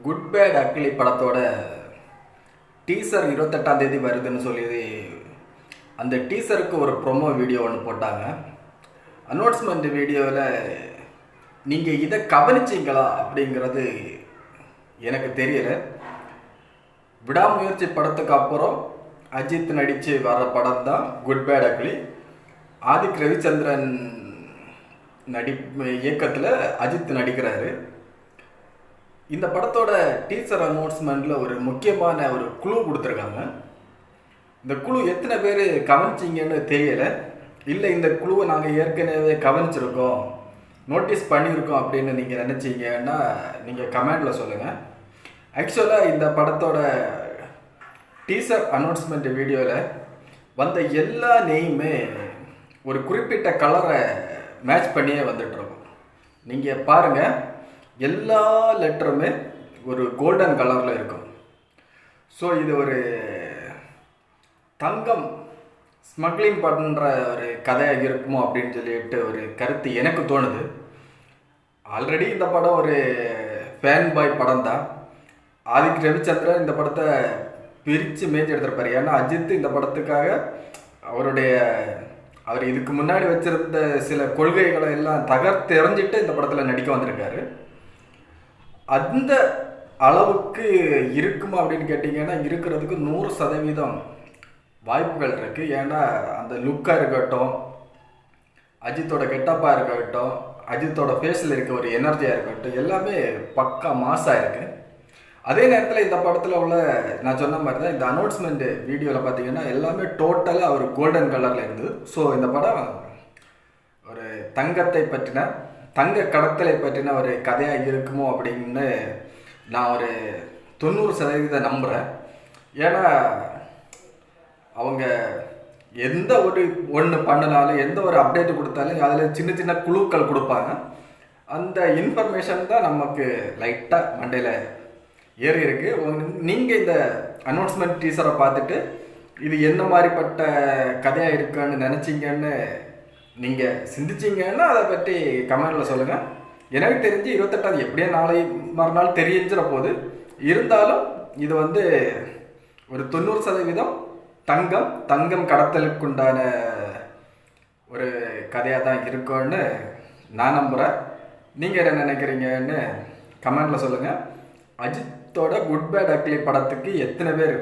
Good bad ugly படத்தோட teaser 28ஆம் தேதி வருதுன்னு சொல்லி அந்த டீசருக்கு ஒரு ப்ரொமோ வீடியோ ஒன்று போட்டாங்க. அனௌன்ஸ்மெண்ட் வீடியோவில் நீங்கள் இதை கவனிச்சிங்களா அப்படிங்கிறது எனக்கு தெரியல. விடாமுயற்சி படத்துக்கு அப்புறம் அஜித் நடித்து வர படம் தான் good bad ugly. Adhik Ravichandran இயக்கத்தில் அஜித் நடிக்கிறாரு. இந்த படத்தோட டீசர் அனௌன்ஸ்மெண்ட்டில் ஒரு முக்கியமான ஒரு குழு கொடுத்துருக்காங்க. இந்த குழு எத்தனை பேர் கவனிச்சிங்கன்னு தெரியலை. இல்லை இந்த குழுவை நாங்கள் ஏற்கனவே கவனிச்சிருக்கோம், நோட்டீஸ் பண்ணியிருக்கோம் அப்படின்னு நீங்கள் நினச்சிங்கன்னா நீங்கள் கமெண்டில் சொல்லுங்கள். ஆக்சுவலாக இந்த படத்தோட டீசர் அனௌன்ஸ்மெண்ட் வீடியோவில் வந்த எல்லா நெய்யுமே ஒரு குறிப்பிட்ட கலரை மேட்ச் பண்ணியே வந்துட்டுருக்கும். நீங்கள் பாருங்கள், எல்லா லெட்டருமே ஒரு கோல்டன் கலரில் இருக்கும். ஸோ இது ஒரு தங்கம் ஸ்மக்லிங் பண்ணுற ஒரு கதையாக இருக்குமோ அப்படின்னு சொல்லிட்டு ஒரு கருத்து எனக்கு தோணுது. ஆல்ரெடி இந்த படம் ஒரு ஃபேன் பாய் படம் தான். ஆதிக் ரவிச்சந்திரன் இந்த படத்தை பிரித்து மேய்ச்சி எடுத்திருப்பார். ஏன்னா அஜித் இந்த படத்துக்காக அவர் இதுக்கு முன்னாடி வச்சிருந்த சில கொள்கைகளை எல்லாம் தகர்த்தெறிஞ்சிட்டு இந்த படத்தில் நடிக்க வந்திருக்காரு. அந்த அளவுக்கு இருக்குமா அப்படின்னு கேட்டிங்கன்னா இருக்கிறதுக்கு 100% வாய்ப்புகள் இருக்குது. ஏன்னா அந்த லுக்காக இருக்கட்டும், அஜித்தோட கெட்டப்பாக இருக்கட்டும், அஜித்தோட ஃபேஸில் இருக்க ஒரு எனர்ஜியாக இருக்கட்டும், எல்லாமே பக்கா மாசாக இருக்குது. அதே நேரத்தில் இந்த படத்தில் உள்ள நான் சொன்ன மாதிரி தான் இந்த அனௌன்ஸ்மெண்ட் வீடியோவில் பார்த்தீங்கன்னா எல்லாமே டோட்டலாக ஒரு கோல்டன் கலரில் இருந்தது. ஸோ இந்த படம் ஒரு தங்கத்தை பற்றின, தங்க கடத்தலை பற்றின ஒரு கதையாக இருக்குமோ அப்படின்னு நான் ஒரு 90% நம்புகிறேன். ஏன்னா அவங்க எந்த ஒரு ஒன்று பண்ணினாலும், எந்த ஒரு அப்டேட் கொடுத்தாலும் அதில் சின்ன சின்ன குழுக்கள் கொடுப்பாங்க. அந்த இன்ஃபர்மேஷன் தான் நமக்கு லைட்டாக மண்டையில் ஏறி இருக்கு. நீங்கள் இந்த அனௌன்ஸ்மெண்ட் டீசரை பார்த்துட்டு இது என்ன மாதிரிப்பட்ட கதையாக இருக்குன்னு நினச்சிங்கன்னு நீங்கள் சிந்திச்சிங்கன்னா அதை பற்றி கமெண்டில் சொல்லுங்கள். எனக்கு தெரிஞ்சு 28ஆம் எப்படியே நாளை மறுநாள் தெரிஞ்சிட போகுது. இருந்தாலும் இது ஒரு 90% தங்கம் கடத்தலுக்குண்டான ஒரு கதையாக தான் இருக்கும்னு நான் நம்புகிறேன். நீங்கள் என்ன நினைக்கிறீங்கன்னு கமெண்டில் சொல்லுங்கள். அஜித்தோட குட் பேட் அக்லி படத்துக்கு எத்தனை பேர்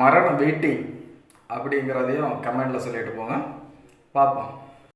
மரணம் வெயிட்டிங் அப்படிங்கிறதையும் கமெண்டில் சொல்லிட்டு போங்க, பார்ப்போம்.